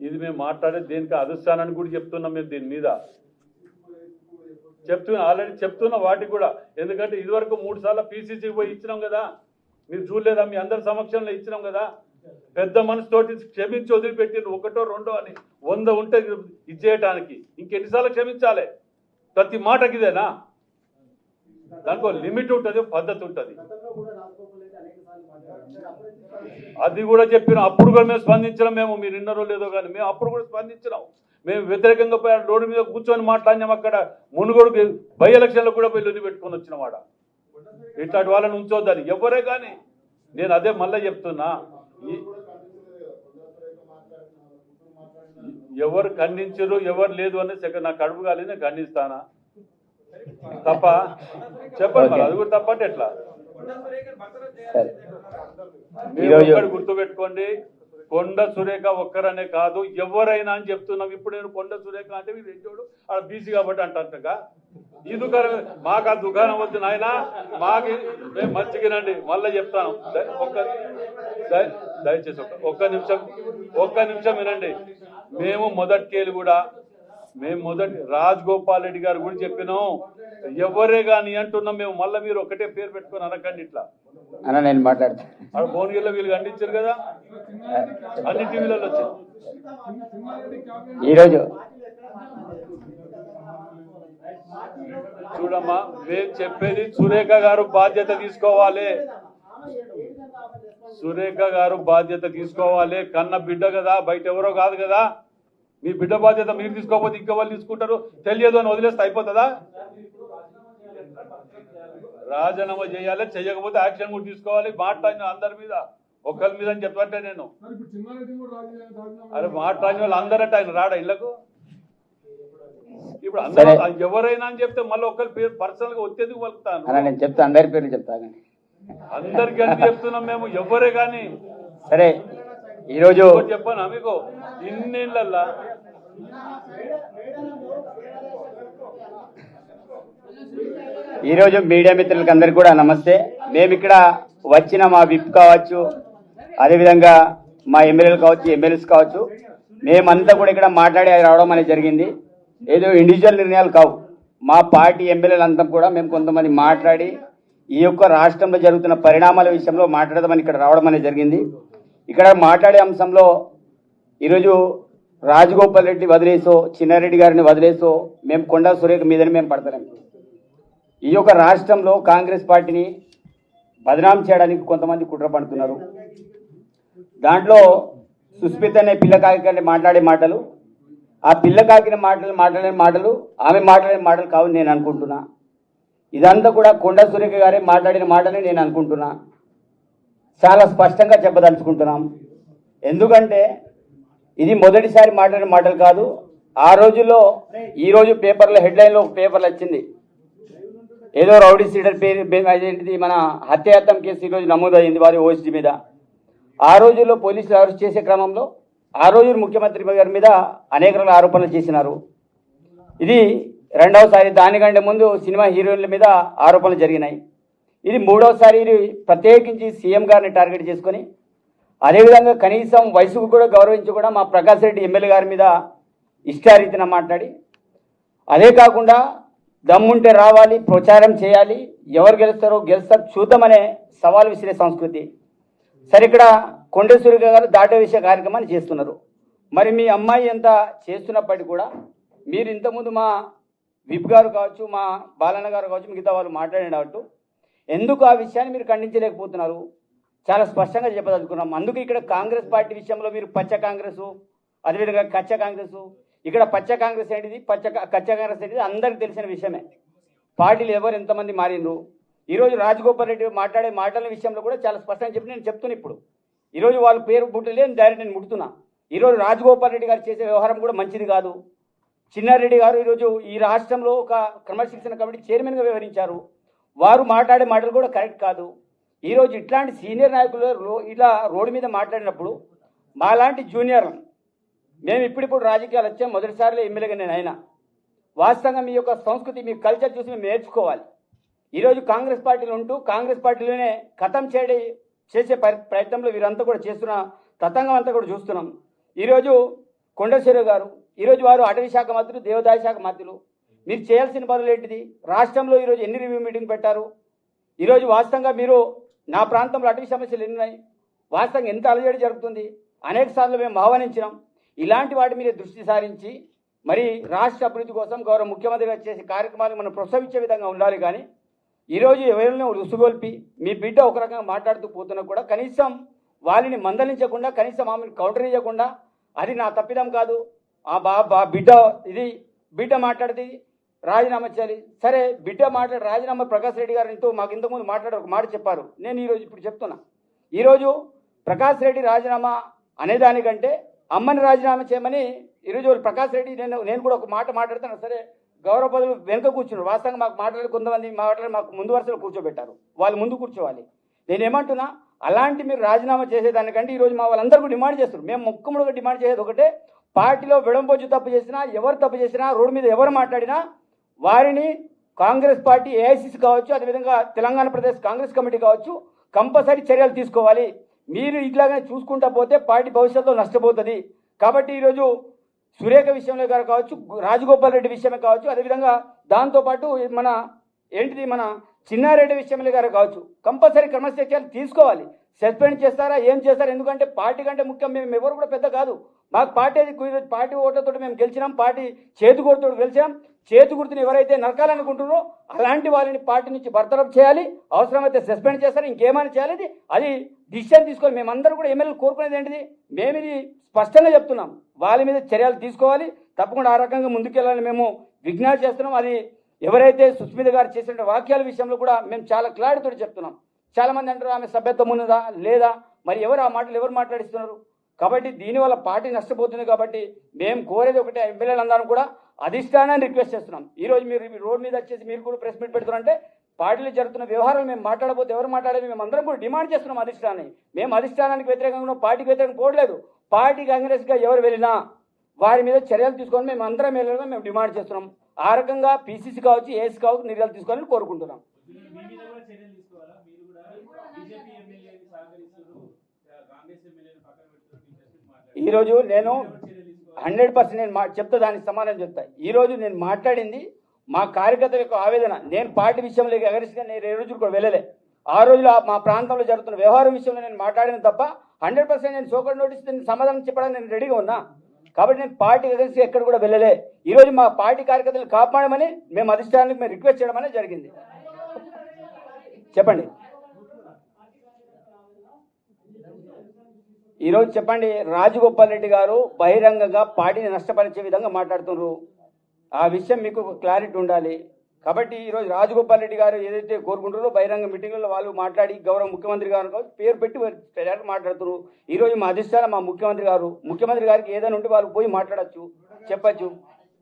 ఇది మేము మాట్లాడేది దేనికి అదుస్తానని కూడా చెప్తున్నాం. మేము దీని మీద ఆల్రెడీ చెప్తున్నా వాటికి కూడా. ఎందుకంటే ఇదివరకు 3 సార్లు పీసీసీకి పోయి ఇచ్చినాం కదా, మీరు చూడలేదా? మీ అందరి సమక్షంలో ఇచ్చినాం కదా. పెద్ద మనసుతోటి క్షమించి వదిలిపెట్టిన 1, 2 అని 100 ఉంటే ఇచ్చేయటానికి ఇంకెన్నిసార్లు క్షమించాలి? ప్రతి మాటకి ఇదేనా? దానికో లిమిట్ ఉంటుంది, పద్ధతి ఉంటుంది. అది కూడా చెప్పినాం. అప్పుడు కూడా మేము స్పందించినాం. మీరు విన్నారో లేదో కానీ మేము అప్పుడు కూడా స్పందించినాం. మేము వ్యతిరేకంగా పోయి రోడ్డు మీద కూర్చొని మాట్లాడినాం. అక్కడ మునుగోడు బై ఎలక్షన్లో కూడా పోయి లొల్లి పెట్టుకొని వచ్చిన వాడ. ఇట్లాంటి వాళ్ళని ఉంచొద్దని ఎవరే కానీ. నేను అదే మళ్ళీ చెప్తున్నా, ఎవరు ఖండించరు ఎవరు లేదు అనేది నాకు కడుపు కాలేదు, నేను ఖండిస్తానా? తప్ప చెప్పండి మరి. అది కూడా తప్పంటే ఎట్లా? గుర్తుపెట్టుకోండి, కొండ సురేఖ ఒక్కరనే కాదు, ఎవరైనా అని చెప్తున్నాం. ఇప్పుడు నేను కొండ సురేఖ అంటే మీరు ఏంటోడు ఆడ బీసీ కాబట్టి అంటగా ఈ దుకాణం మాకు ఆ దుకాణం వద్దు నాయన, మాకు మేము మంచిగానండి. మళ్ళీ చెప్తాను, దయచేసి ఒక్క నిమిషం వినండి. మేము మొదటికేళ్ళు కూడా రాజగోపాల్ రెడ్డి గారు కూడా చెప్పినాం, ఎవరే కానీ అంటున్నాం మేము. మళ్ళీ మీరు ఒకటే పేరు పెట్టుకొని అనకండి ఇట్లా అన్న. నేను మాట్లాడతాను. భువనగిరిలో వీళ్ళు ఖండించారు కదా, అన్ని టీవీలలో వచ్చారు. ఈరోజు చూడమ్మా, మేము చెప్పేది సురేఖ గారు బాధ్యత తీసుకోవాలి. సురేఖ గారు బాధ్యత తీసుకోవాలి. కన్న బిడ్డ కదా, బయట ఎవరో కాదు కదా. మీ బిడ్డ బాధ్యత మీరు తీసుకోకపోతే ఇంకా వాళ్ళు తీసుకుంటారు. తెలియదు అని వదిలేస్తే అయిపోతుందా? రాజీనామా చేయాలి, చేయకపోతే యాక్షన్ కూడా తీసుకోవాలి. మాట్లాడిన అందరి మీద, ఒకరి మీద అని చెప్పంటే నేను అరే మాట్లాడిన వాళ్ళు అందరంటే ఆయన రాడా ఇళ్లకు? ఇప్పుడు అందరూ ఎవరైనా అని చెప్తే మళ్ళీ ఒకరి పేరు పర్సనల్ గా వచ్చేందుకు పలుకుతాను. నేను చెప్తా, అందరి పేర్లు చెప్తాను. అందరికి అని చెప్తున్నాం మేము, ఎవరే కానీ. సరే, ఈరోజు చెప్పాను మీకు ఇన్నేళ్ళల్లా ఈరోజు మీడియా మిత్రులకి అందరికి కూడా నమస్తే. మేము ఇక్కడ వచ్చిన మా విప్ కావచ్చు, అదేవిధంగా మా ఎమ్మెల్యేలు కావచ్చు, ఎమ్మెల్యేస్ కావచ్చు, మేమంతా కూడా ఇక్కడ మాట్లాడి రావడం అనేది జరిగింది. ఏదో ఇండివిజువల్ నిర్ణయాలు కావు. మా పార్టీ ఎమ్మెల్యేలంతా కూడా మేము కొంతమంది మాట్లాడి ఈ యొక్క రాష్ట్రంలో జరుగుతున్న పరిణామాల విషయంలో మాట్లాడదామని ఇక్కడ రావడం అనేది జరిగింది. ఇక్కడ మాట్లాడే అంశంలో ఈరోజు రాజగోపాల్ రెడ్డి వదిలేసో, చిన్నారెడ్డి గారిని వదిలేసో మేము కొండా సురేఖ మీదని మేము పడతాం. ఈ యొక్క రాష్ట్రంలో కాంగ్రెస్ పార్టీని బదనాం చేయడానికి కొంతమంది కుట్ర పడుతున్నారు. దాంట్లో సుస్మిత అనే పిల్లకాకి మాట్లాడే మాటలు, ఆ పిల్లకాకిన మాట్లాడే మాటలు ఆమె మాట్లాడే మాటలు కావు నేను అనుకుంటున్నా. ఇదంతా కూడా కొండా సురేఖ గారే మాట్లాడిన మాటని నేను అనుకుంటున్నా. చాలా స్పష్టంగా చెప్పదలుచుకుంటున్నాం. ఎందుకంటే ఇది మొదటిసారి మాట్లాడిన మాటలు కాదు. ఆ రోజుల్లో ఈరోజు పేపర్లో హెడ్లైన్లో పేపర్లు వచ్చింది, ఏదో రౌడీ సీడర్ పేరు అదేంటిది మన హత్యాయత్నం కేసు ఈరోజు నమోదైంది వారి ఓఎస్డీ మీద. ఆ రోజుల్లో పోలీసులు అరెస్ట్ చేసే క్రమంలో ఆ రోజు ముఖ్యమంత్రి గారి మీద అనేక రకాల ఆరోపణలు చేసినారు. ఇది రెండవసారి. దానికంటే ముందు సినిమా హీరోయిన్ల మీద ఆరోపణలు జరిగినాయి. ఇది మూడవసారి. ఇది ప్రత్యేకించి సీఎం గారిని టార్గెట్ చేసుకొని, అదేవిధంగా కనీసం వయసుకు కూడా గౌరవించి కూడా మా ప్రకాష్ రెడ్డి ఎమ్మెల్యే గారి మీద ఇష్టారీతిన మాట్లాడి, అదే కాకుండా దమ్ముంటే రావాలి, ప్రచారం చేయాలి, ఎవరు గెలుస్తారో చూద్దామనే సవాల్ విసిరే సంస్కృతి. సరే, ఇక్కడ కొండ సురేఖ గారు దాటే విషయ కార్యక్రమాన్ని చేస్తున్నారు. మరి మీ అమ్మాయి ఎంత చేస్తున్నప్పటికీ కూడా మీరు ఇంతకుముందు మా విప్ గారు కావచ్చు, మా బాలన్న గారు కావచ్చు, మిగతా వాళ్ళు మాట్లాడినట్టు ఎందుకు ఆ విషయాన్ని మీరు ఖండించలేకపోతున్నారు? చాలా స్పష్టంగా చెప్పదలుచుకున్నాం. అందుకు ఇక్కడ కాంగ్రెస్ పార్టీ విషయంలో మీరు పచ్చ కాంగ్రెస్, అదేవిధంగా కచ్చ కాంగ్రెస్. ఇక్కడ పచ్చ కాంగ్రెస్ ఏంటిది, కచ్చ కాంగ్రెస్ ఏంటిది అందరికి తెలిసిన విషయమే. పార్టీలు ఎవరు ఎంతమంది మారిండ్రు. ఈరోజు రాజగోపాల్ రెడ్డి మాట్లాడే మాటల విషయంలో కూడా చాలా స్పష్టంగా చెప్పి నేను చెప్తున్నా. ఇప్పుడు ఈరోజు వాళ్ళ పేరు బుట్టలేదు, డైరెక్ట్ నేను ముడుతున్నా. ఈరోజు రాజగోపాల్ రెడ్డి గారు చేసే వ్యవహారం కూడా మంచిది కాదు. చిన్నారెడ్డి గారు ఈరోజు ఈ రాష్ట్రంలో ఒక క్రమశిక్షణ కమిటీ చైర్మన్గా వ్యవహరించారు. వారు మాట్లాడే మాటలు కూడా కరెక్ట్ కాదు. ఈరోజు ఇట్లాంటి సీనియర్ నాయకులు ఇలా రోడ్డు మీద మాట్లాడినప్పుడు మాలాంటి జూనియర్, మేము ఇప్పుడిప్పుడు రాజకీయాలు వచ్చాం, మొదటిసారిలో ఎమ్మెల్యేగా నేను అయినా. వాస్తవంగా మీ యొక్క సంస్కృతి, మీ కల్చర్ చూసి మేము నేర్చుకోవాలి. ఈరోజు కాంగ్రెస్ పార్టీలో ఉంటూ కాంగ్రెస్ పార్టీలోనే ఖతం చేసే ప్రయత్నంలో వీరంతా కూడా చేస్తున్న తతంగం అంతా కూడా చూస్తున్నాం. ఈరోజు కొండశేఖర్ గారు ఈరోజు వారు అటవీ శాఖ మంత్రులు, దేవాదాయ శాఖ మంత్రులు. మీరు చేయాల్సిన పనులు ఏంటిది? రాష్ట్రంలో ఈరోజు ఎన్ని రివ్యూ మీటింగ్ పెట్టారు? ఈరోజు వాస్తవంగా మీరు నా ప్రాంతంలో అటవీ సమస్యలు ఎన్ని ఉన్నాయి, వాస్తవంగా ఎంత అలజడి జరుగుతుంది, అనేక సార్లు మేము ఆహ్వానించినాం. ఇలాంటి వాటి మీద దృష్టి సారించి మరి రాష్ట్ర అభివృద్ధి కోసం గౌరవ ముఖ్యమంత్రి గారు చేసే కార్యక్రమాలు మనం ప్రోత్సహించే విధంగా ఉండాలి. కానీ ఈరోజు ఎవరినో రుసుగొల్పి మీ బిడ్డ ఒక రకంగా మాట్లాడుతూ పోతున్నా కూడా కనీసం వాళ్ళని మందలించకుండా, కనీసం ఆమెను కౌంటర్ చేయకుండా, అది నా తప్పిదం కాదు, ఆ బిడ్డ ఇది బిడ్డ మాట్లాడితే రాజీనామా చేయాలి. సరే, బిడ్డ మాట్లాడి రాజీనామా ప్రకాష్ రెడ్డి గారితో మాకు ఇంతకుముందు మాట్లాడి ఒక మాట చెప్పారు. నేను ఈరోజు ఇప్పుడు చెప్తున్నా, ఈరోజు ప్రకాష్ రెడ్డి రాజీనామా అనేదానికంటే అమ్మని రాజీనామా చేయమని ఈరోజు ప్రకాష్ రెడ్డి నేను కూడా ఒక మాట మాట్లాడుతాను. సరే, గౌరవ పదవులు వెనుక కూర్చున్నారు. వాస్తవంగా మాకు మాట్లాడి కొంతమంది మాట్లాడి మాకు ముందు వరుసలో కూర్చోబెట్టారు. వాళ్ళు ముందు కూర్చోవాలి. నేను ఏమంటున్నా, అలాంటి మీరు రాజీనామా చేసేదానికంటే ఈరోజు మా వాళ్ళందరూ డిమాండ్ చేస్తారు. మేము ముక్కుముడుగా డిమాండ్ చేసేది ఒకటే, పార్టీలో విడంబొచ్చు తప్పు చేసినా, ఎవరు తప్పు చేసినా, రోడ్డు మీద ఎవరు మాట్లాడినా వారిని కాంగ్రెస్ పార్టీ ఏఐసిసి కావచ్చు, అదేవిధంగా తెలంగాణ ప్రదేశ్ కాంగ్రెస్ కమిటీ కావచ్చు, కంపల్సరీ చర్యలు తీసుకోవాలి. మీరు ఇట్లాగానే చూసుకుంటా పోతే పార్టీ భవిష్యత్తులో నష్టపోతుంది. కాబట్టి ఈరోజు సురేఖ విషయంలో గారు కావచ్చు, రాజగోపాల్ రెడ్డి విషయమే కావచ్చు, అదేవిధంగా దాంతోపాటు మన చిన్నారెడ్డి విషయంలో గారు కావచ్చు, కంపల్సరీ క్రమశిక్షణలు తీసుకోవాలి. సస్పెండ్ చేస్తారా, ఏం చేస్తారా? ఎందుకంటే పార్టీ కంటే ముఖ్యం మేము ఎవరు కూడా పెద్ద కాదు. మాకు పార్టీ ఓట్లతో మేము గెలిచినాం, పార్టీ చేతుగుర్తుతో గెలిచాం. చేతుగుర్తుని ఎవరైతే నరకాలనుకుంటున్నారో అలాంటి వాళ్ళని పార్టీ నుంచి బర్తరఫ్ చేయాలి, అవసరమైతే సస్పెండ్ చేస్తారు, ఇంకేమైనా చేయాలి. అది డిసిషన్ తీసుకోవాలి. మేమందరూ కూడా ఎమ్మెల్యేలు కోరుకునేది ఏంటిది? మేము ఇది స్పష్టంగా చెప్తున్నాం, వాళ్ళ మీద చర్యలు తీసుకోవాలి, తప్పకుండా ఆ రకంగా ముందుకెళ్ళాలని మేము విజ్ఞప్తి చేస్తున్నాం. అది ఎవరైతే సుస్మిత గారు చేసిన వాక్యాల విషయంలో కూడా మేము చాలా క్లారిటీతో చెప్తున్నాం. చాలామంది అంటారు ఆమె సభ్యత్వం ఉన్నదా లేదా, మరి ఎవరు ఆ మాటలు ఎవరు మాట్లాడిస్తున్నారు? కాబట్టి దీనివల్ల పార్టీ నష్టపోతుంది. కాబట్టి మేము కోరేది ఒకటే, ఎమ్మెల్యేలందరం కూడా అధిష్టానాన్ని రిక్వెస్ట్ చేస్తున్నాం. ఈరోజు మీరు రోడ్ మీద వచ్చేసి మీరు కూడా ప్రెస్ మీట్ పెడుతున్నారంటే పార్టీలో జరుగుతున్న వ్యవహారాలు మేము మాట్లాడబోతే ఎవరు మాట్లాడేది మేము అందరం కూడా డిమాండ్ చేస్తున్నాం అధిష్టానాన్ని. మేము అధిష్టానానికి వ్యతిరేకంగా పార్టీకి వ్యతిరేకంగా పోవట్లేదు. పార్టీ కాంగ్రెస్గా ఎవరు వెళ్ళినా వారి మీద చర్యలు తీసుకొని మేము అందరం వెళ్ళగా మేము డిమాండ్ చేస్తున్నాం. ఆ రకంగా పీసీసీ కావచ్చు, ఏఎస్ కావచ్చు, నిర్ణయాలు తీసుకోవాలని కోరుకుంటున్నాం. ఈరోజు నేను 100% నేను చెప్తా, దానికి సమాధానం చెప్తా. ఈరోజు నేను మాట్లాడింది మా కార్యకర్తల యొక్క ఆవేదన. నేను పార్టీ విషయంలో అగరిస్గా నేను ఏ రోజు కూడా వెళ్ళలే. ఆ రోజులో మా ప్రాంతంలో జరుగుతున్న వ్యవహారం విషయంలో నేను మాట్లాడిన తప్ప 100% నేను సోకర్ నోటీస్ సమాధానం చెప్పడానికి నేను రెడీగా ఉన్నా. కాబట్టి నేను పార్టీ అగరిస్గా ఎక్కడ కూడా వెళ్ళలే. ఈరోజు మా పార్టీ కార్యకర్తలు కాపాడమని మేము అధిష్టానానికి మేము రిక్వెస్ట్ చేయడం అనేది జరిగింది. చెప్పండి ఈరోజు చెప్పండి. రాజగోపాల్ రెడ్డి గారు బహిరంగంగా పార్టీని నష్టపరిచే విధంగా మాట్లాడుతున్నారు. ఆ విషయం మీకు క్లారిటీ ఉండాలి. కాబట్టి ఈరోజు రాజగోపాల్ రెడ్డి గారు ఏదైతే కోరుకుంటారో బహిరంగ మీటింగ్లో వాళ్ళు మాట్లాడి గౌరవ ముఖ్యమంత్రి గారు పేరు పెట్టి మాట్లాడుతున్నారు. ఈరోజు మా అధిష్టానం మా ముఖ్యమంత్రి గారికి ఏదైనా ఉంటే వాళ్ళు పోయి మాట్లాడచ్చు, చెప్పచ్చు.